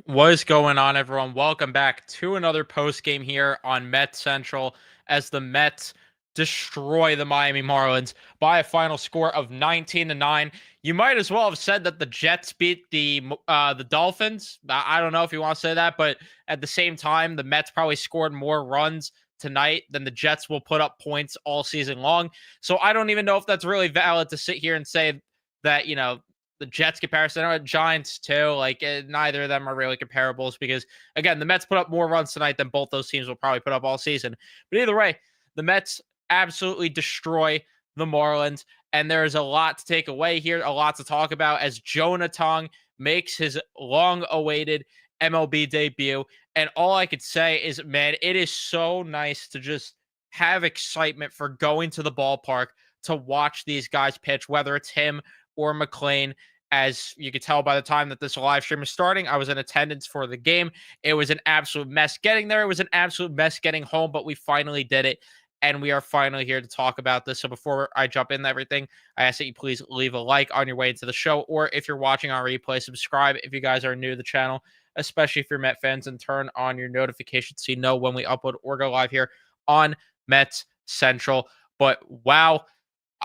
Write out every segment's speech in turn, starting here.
What is going on, everyone? Welcome back to another post game here on Mets Central as the Mets destroy the Miami Marlins by a final score of 19-9. You might as well have said that the Jets beat the Dolphins. I don't know if you want to say that, but at the same time, the Mets probably scored more runs tonight than the Jets will put up points all season long. So I don't even know if that's really valid to sit here and say that, the Jets comparison or Giants too. Like neither of them are really comparables because again, the Mets put up more runs tonight than both those teams will probably put up all season. But either way, the Mets absolutely destroy the Marlins, and there's a lot to take away here, a lot to talk about as Jonah Tong makes his long-awaited MLB debut. And all I could say is, man, it is so nice to just have excitement for going to the ballpark to watch these guys pitch, whether it's him or McLean. As you could tell by the time that this live stream is starting, I was in attendance for the game. It was an absolute mess getting there. It was an absolute mess getting home, but we finally did it. And we are finally here to talk about this. So before I jump into everything, I ask that you please leave a like on your way into the show. Or if you're watching on replay, subscribe if you guys are new to the channel, especially if you're Met fans, and turn on your notifications so you know when we upload or go live here on Mets Central. But wow,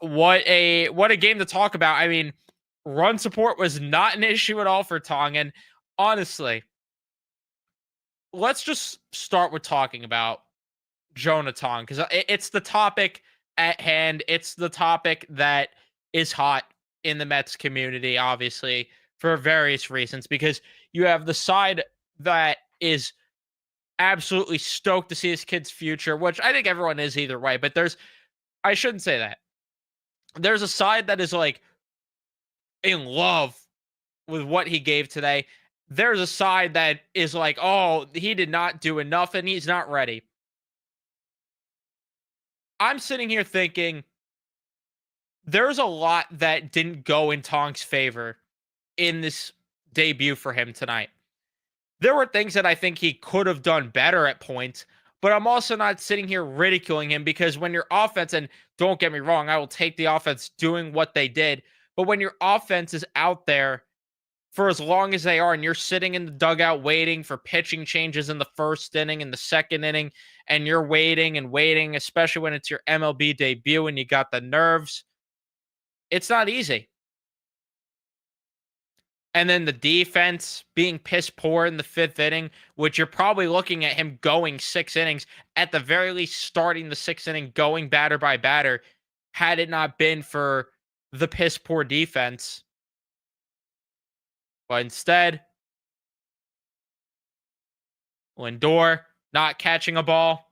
what a game to talk about. I mean, run support was not an issue at all for Tong. And honestly, let's just start with talking about Jonah Tong because it's the topic at hand. It's the topic that is hot in the Mets community, obviously, for various reasons. Because you have the side that is absolutely stoked to see his kid's future, which I think everyone is either way. But I shouldn't say that. There's a side that is like in love with what he gave today. There's a side that is like, oh, he did not do enough and he's not ready. I'm sitting here thinking there's a lot that didn't go in Tonk's favor in this debut for him tonight. There were things that I think he could have done better at points, but I'm also not sitting here ridiculing him because when your offense, and don't get me wrong, I will take the offense doing what they did, but when your offense is out there for as long as they are, and you're sitting in the dugout waiting for pitching changes in the first inning and the second inning, and you're waiting and waiting, especially when it's your MLB debut and you got the nerves, it's not easy. And then the defense being piss poor in the fifth inning, which you're probably looking at him going 6 innings, at the very least, starting the sixth inning, going batter by batter, had it not been for the piss poor defense. But instead, Lindor not catching a ball.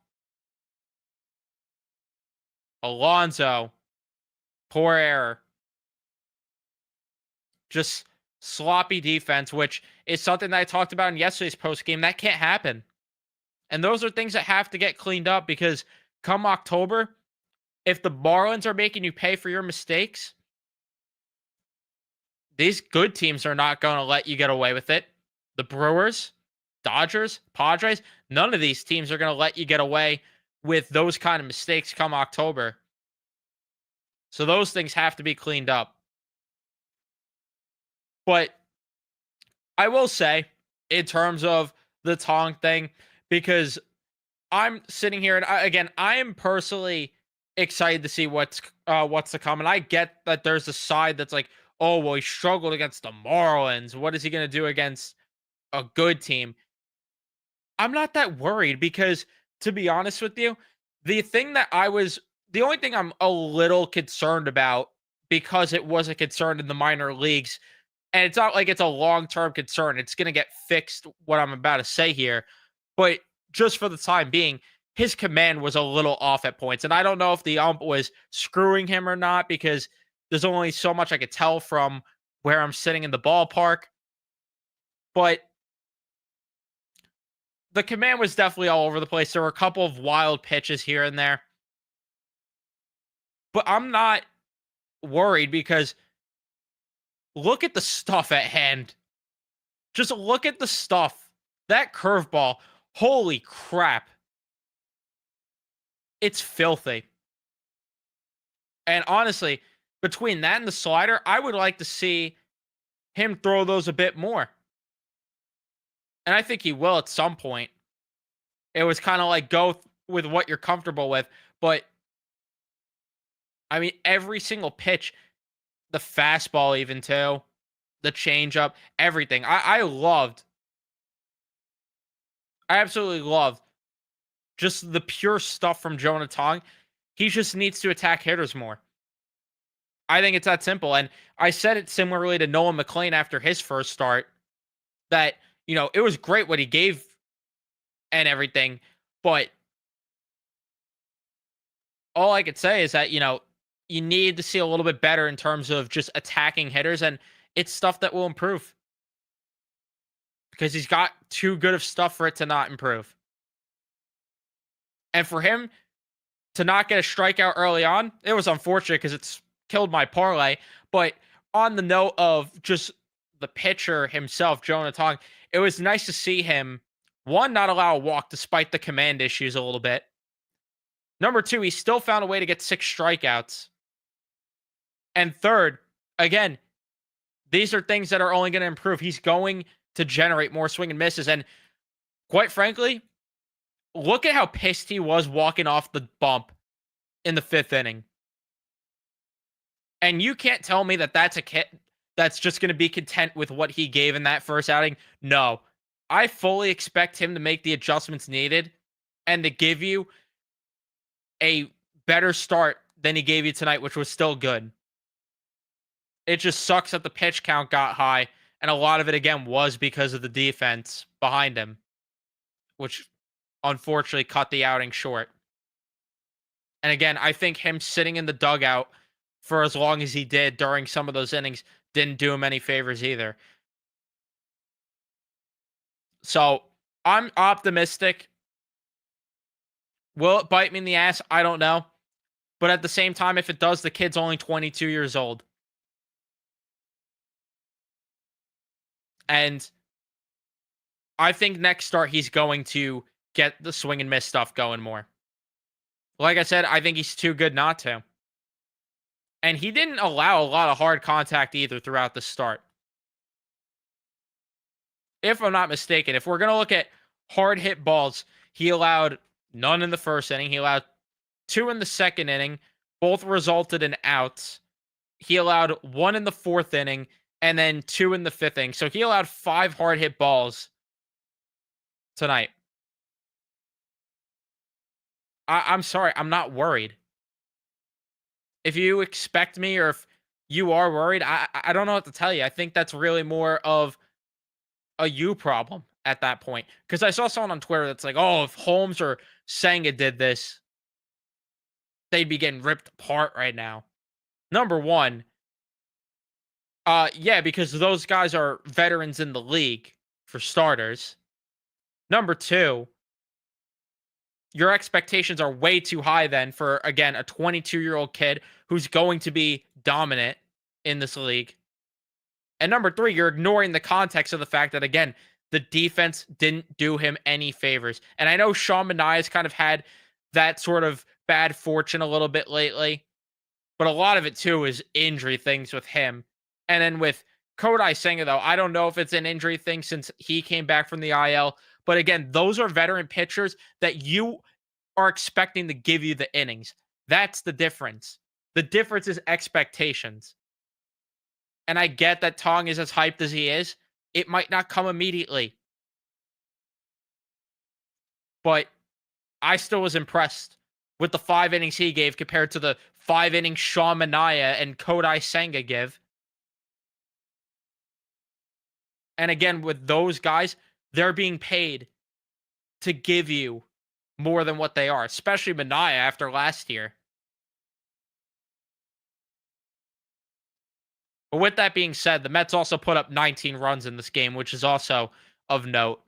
Alonso, poor error. Just sloppy defense, which is something that I talked about in yesterday's post game. That can't happen. And those are things that have to get cleaned up because come October, if the Marlins are making you pay for your mistakes, these good teams are not going to let you get away with it. The Brewers, Dodgers, Padres, none of these teams are going to let you get away with those kind of mistakes come October. So those things have to be cleaned up. But I will say, in terms of the Tong thing, because I'm sitting here and I am personally excited to see what's to come. And I get that there's a side that's like, oh well, he struggled against the Marlins. What is he going to do against a good team? I'm not that worried because, to be honest with you, the thing that I was the only thing I'm a little concerned about because it was a concern in the minor leagues, and it's not like it's a long-term concern. It's going to get fixed what I'm about to say here, but just for the time being, his command was a little off at points, and I don't know if the ump was screwing him or not because there's only so much I could tell from where I'm sitting in the ballpark, but the command was definitely all over the place. There were a couple of wild pitches here and there, but I'm not worried because look at the stuff at hand. Just look at the stuff. That curveball, holy crap. It's filthy. And honestly, between that and the slider, I would like to see him throw those a bit more. and I think he will at some point. It was kind of like go with what you're comfortable with. But I mean, every single pitch, the fastball, even too, the changeup, everything. I absolutely loved just the pure stuff from Jonah Tong. He just needs to attack hitters more. I think it's that simple. And I said it similarly to Noah McLean after his first start that, it was great what he gave and everything. But all I could say is that, you need to see a little bit better in terms of just attacking hitters. And it's stuff that will improve because he's got too good of stuff for it to not improve. And for him to not get a strikeout early on, it was unfortunate because it's killed my parlay. But on the note of just the pitcher himself, Jonah Tong, it was nice to see him, one, not allow a walk despite the command issues a little bit. Number two, he still found a way to get 6 strikeouts. And third, again, these are things that are only going to improve. He's going to generate more swing and misses. And quite frankly, look at how pissed he was walking off the bump in the 5th inning. And you can't tell me that that's a kid that's just going to be content with what he gave in that first outing. No, I fully expect him to make the adjustments needed and to give you a better start than he gave you tonight, which was still good. It just sucks that the pitch count got high, and a lot of it, again, was because of the defense behind him, which unfortunately cut the outing short. And again, I think him sitting in the dugout for as long as he did during some of those innings didn't do him any favors either. So I'm optimistic. Will it bite me in the ass? I don't know. But at the same time, if it does, the kid's only 22 years old. And I think next start, he's going to get the swing and miss stuff going more. Like I said, I think he's too good not to. And he didn't allow a lot of hard contact either throughout the start. If I'm not mistaken, if we're going to look at hard hit balls, he allowed none in the first inning. He allowed 2 in the second inning. Both resulted in outs. He allowed 1 in the 4th inning and then 2 in the 5th inning. So he allowed 5 hard hit balls tonight. I'm sorry. I'm not worried. If you expect me or if you are worried, I don't know what to tell you. I think that's really more of a you problem at that point. Because I saw someone on Twitter that's like, oh, if Holmes or Senga did this, they'd be getting ripped apart right now. Number one, yeah, because those guys are veterans in the league for starters. Number two, your expectations are way too high then for, again, a 22-year-old kid who's going to be dominant in this league. And number three, you're ignoring the context of the fact that, again, the defense didn't do him any favors. And I know Sean Manaea has kind of had that sort of bad fortune a little bit lately, but a lot of it, too, is injury things with him. And then with Kodai Senga, though, I don't know if it's an injury thing since he came back from the IL. But again, those are veteran pitchers that you are expecting to give you the innings. That's the difference. The difference is expectations. And I get that Tong is as hyped as he is. It might not come immediately. But I still was impressed with the 5 innings he gave compared to the 5 innings Sean Manaea and Kodai Senga give. And again, with those guys, they're being paid to give you more than what they are, especially Manaea after last year. But with that being said, the Mets also put up 19 runs in this game, which is also of note.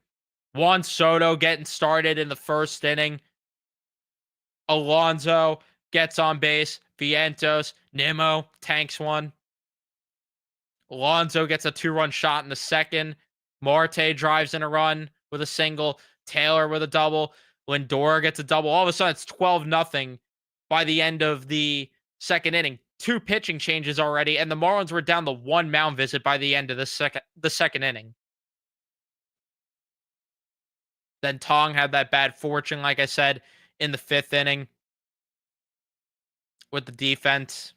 Juan Soto getting started in the first inning. Alonso gets on base. Vientos, Nimmo tanks one. Alonso gets a 2-run shot in the second. Marte drives in a run with a single. Taylor with a double. Lindor gets a double. All of a sudden, it's 12-0 by the end of the second inning. 2 pitching changes already, and the Marlins were down the 1 mound visit by the end of the second inning. Then Tong had that bad fortune, like I said, in the 5th inning with the defense.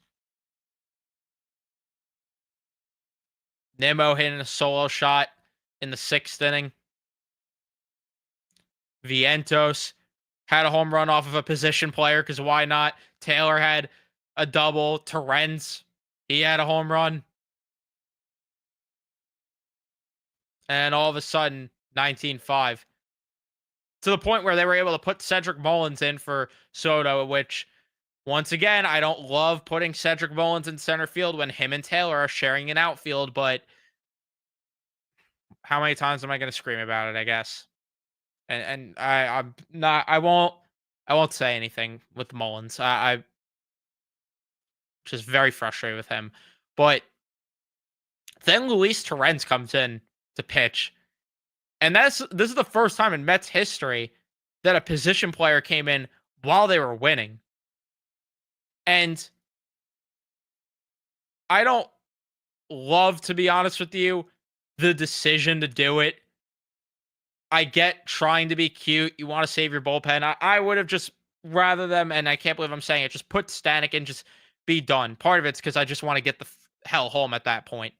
Nimmo hitting a solo shot in the 6th inning. Vientos had a home run off of a position player because why not? Taylor had a double. Terrence, he had a home run. And all of a sudden, 19-5. To the point where they were able to put Cedric Mullins in for Soto, which, once again, I don't love putting Cedric Mullins in center field when him and Taylor are sharing an outfield, but how many times am I going to scream about it, I guess? And I'm not, I won't say anything with Mullins. I just very frustrated with him. But then Luis Torrens comes in to pitch. And this is the first time in Mets history that a position player came in while they were winning. And I don't love, to be honest with you, the decision to do it. I get trying to be cute. You want to save your bullpen. I would have just rather them, and I can't believe I'm saying it, just put Stanek and just be done. Part of it's because I just want to get the hell home at that point.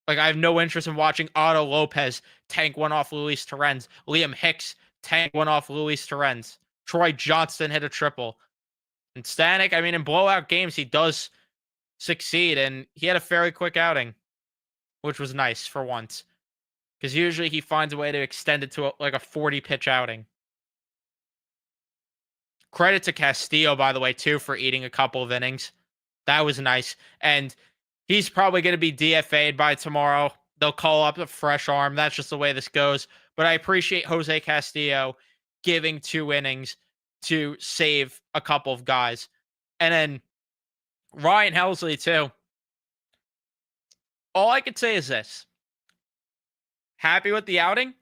Like, I have no interest in watching Otto Lopez tank one off Luis Torrens. Liam Hicks tank one off Luis Torrens. Troy Johnston hit a triple. And Stanek, I mean, in blowout games, he does succeed, and he had a fairly quick outing, which was nice for once. Because usually he finds a way to extend it to like a 40 pitch outing. Credit to Castillo, by the way, too, for eating a couple of innings. That was nice. And he's probably going to be DFA'd by tomorrow. They'll call up a fresh arm. That's just the way this goes. But I appreciate Jose Castillo giving 2 innings to save a couple of guys. And then Ryan Helsley, too. All I could say is this. Happy with the outing?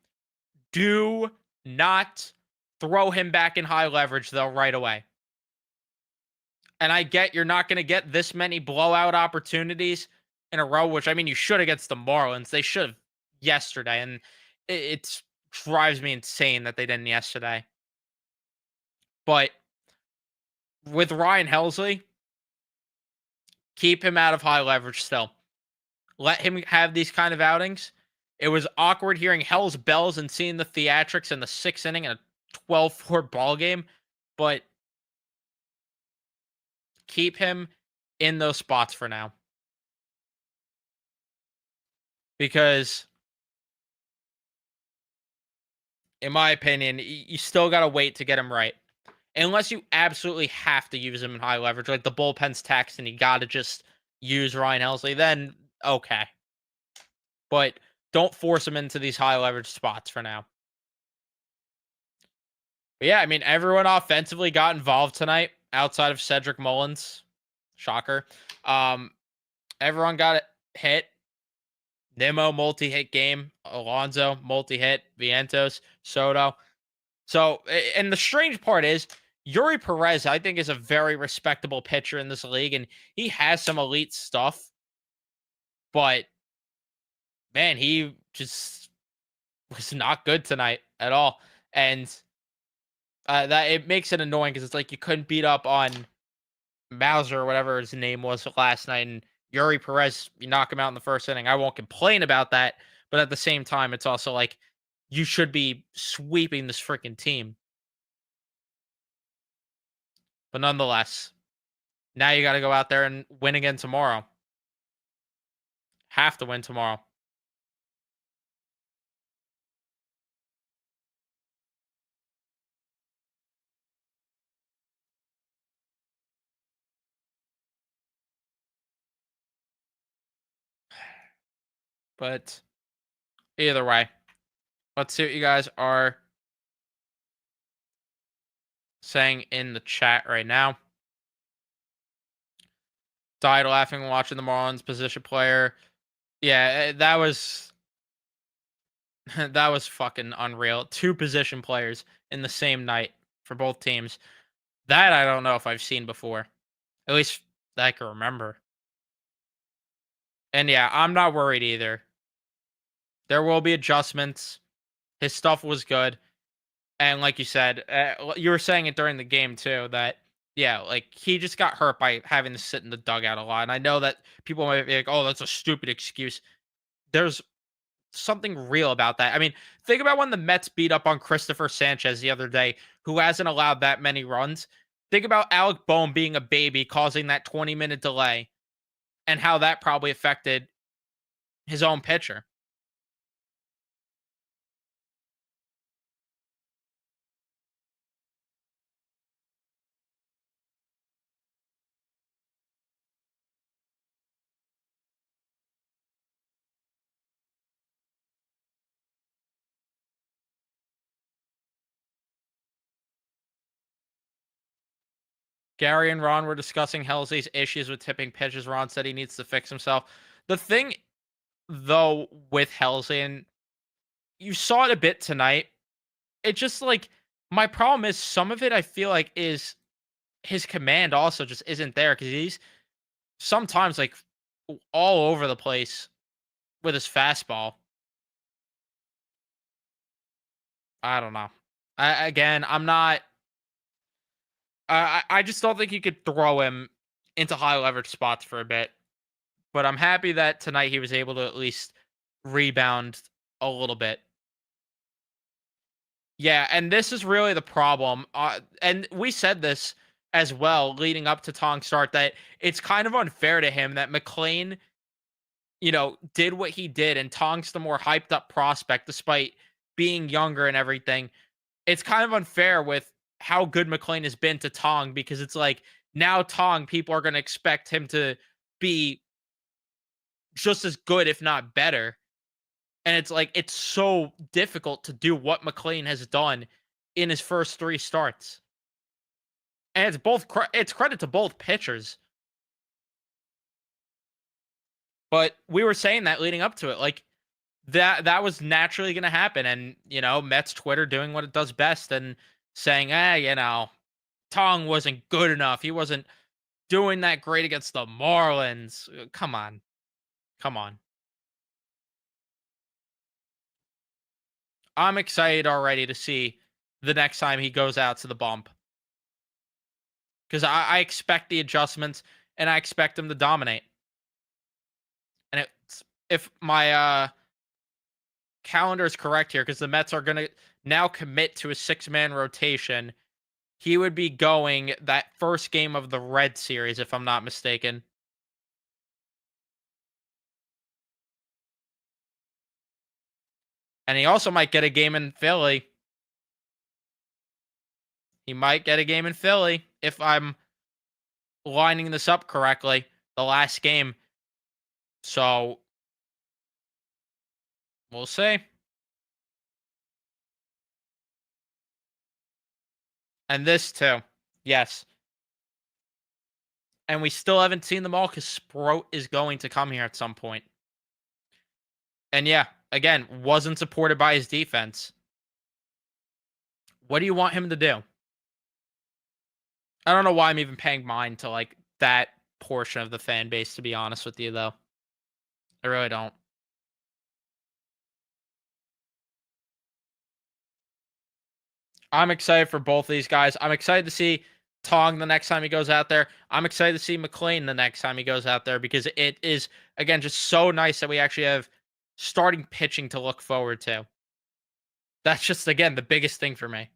Do not throw him back in high leverage, though, right away. And I get you're not going to get this many blowout opportunities in a row, which, I mean, you should against the Marlins. They should have yesterday, and it drives me insane that they didn't yesterday. But with Ryan Helsley, keep him out of high leverage still. Let him have these kind of outings. It was awkward hearing Hell's bells and seeing the theatrics in the 6th inning in a 12-4 ball game, but keep him in those spots for now. Because, in my opinion, you still got to wait to get him right. Unless you absolutely have to use him in high leverage, like the bullpen's taxed and you got to just use Ryan Helsley, then okay. But don't force him into these high leverage spots for now. But yeah, I mean, everyone offensively got involved tonight outside of Cedric Mullins. Shocker. Everyone got hit. Nimmo multi-hit game. Alonso multi-hit. Vientos. Soto. So, and the strange part is, Yuri Perez, I think, is a very respectable pitcher in this league, and he has some elite stuff. But, man, he just was not good tonight at all. And that it makes it annoying because it's like you couldn't beat up on Bowser or whatever his name was last night, and Yuri Perez, you knock him out in the 1st inning. I won't complain about that, but at the same time, it's also like you should be sweeping this freaking team. But nonetheless, now you got to go out there and win again tomorrow. Have to win tomorrow. But either way, let's see what you guys are saying in the chat right now. Died laughing watching the Marlins position player. Yeah, that was that was fucking unreal. 2 position players in the same night for both teams. That I don't know if I've seen before. At least that I can remember. And yeah, I'm not worried either. There will be adjustments. His stuff was good. And like you said, you were saying it during the game too that yeah, like he just got hurt by having to sit in the dugout a lot. And I know that people might be like, "Oh, that's a stupid excuse." There's something real about that. I mean, think about when the Mets beat up on Christopher Sanchez the other day, who hasn't allowed that many runs. Think about Alec Boehm being a baby, causing that 20-minute delay, and how that probably affected his own pitcher. Gary and Ron were discussing Halsey's issues with tipping pitches. Ron said he needs to fix himself. The thing, though, with Halsey, and you saw it a bit tonight, it just like my problem is some of it I feel like is his command also just isn't there because he's sometimes like all over the place with his fastball. I don't know. I'm not. I just don't think you could throw him into high leverage spots for a bit. But I'm happy that tonight he was able to at least rebound a little bit. Yeah, and this is really the problem. And we said this as well leading up to Tong's start that it's kind of unfair to him that McLean, did what he did and Tong's the more hyped up prospect despite being younger and everything. It's kind of unfair with how good McLean has been to Tong because it's like now Tong, people are going to expect him to be just as good, if not better. And it's like it's so difficult to do what McLean has done in his first three starts. And it's it's credit to both pitchers. But we were saying that leading up to it, like that was naturally going to happen. And Mets Twitter doing what it does best and saying, Tong wasn't good enough. He wasn't doing that great against the Marlins. Come on, come on. I'm excited already to see the next time he goes out to the bump because I expect the adjustments and I expect him to dominate. And if my calendar is correct here, because the Mets are going to now commit to a 6-man rotation, he would be going that first game of the Red Series, if I'm not mistaken. And he also might get a game in Philly. He might get a game in Philly if I'm lining this up correctly. The last game. So we'll see. And this too. Yes. And we still haven't seen them all because Sproat is going to come here at some point. And yeah, again, wasn't supported by his defense. What do you want him to do? I don't know why I'm even paying mind to like that portion of the fan base, to be honest with you, though. I really don't. I'm excited for both of these guys. I'm excited to see Tong the next time he goes out there. I'm excited to see McLean the next time he goes out there because it is, again, just so nice that we actually have starting pitching to look forward to. That's just, again, the biggest thing for me.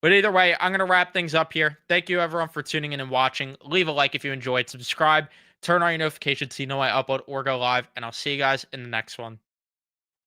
But either way, I'm going to wrap things up here. Thank you, everyone, for tuning in and watching. Leave a like if you enjoyed. Subscribe. Turn on your notifications so you know I upload or go live. And I'll see you guys in the next one.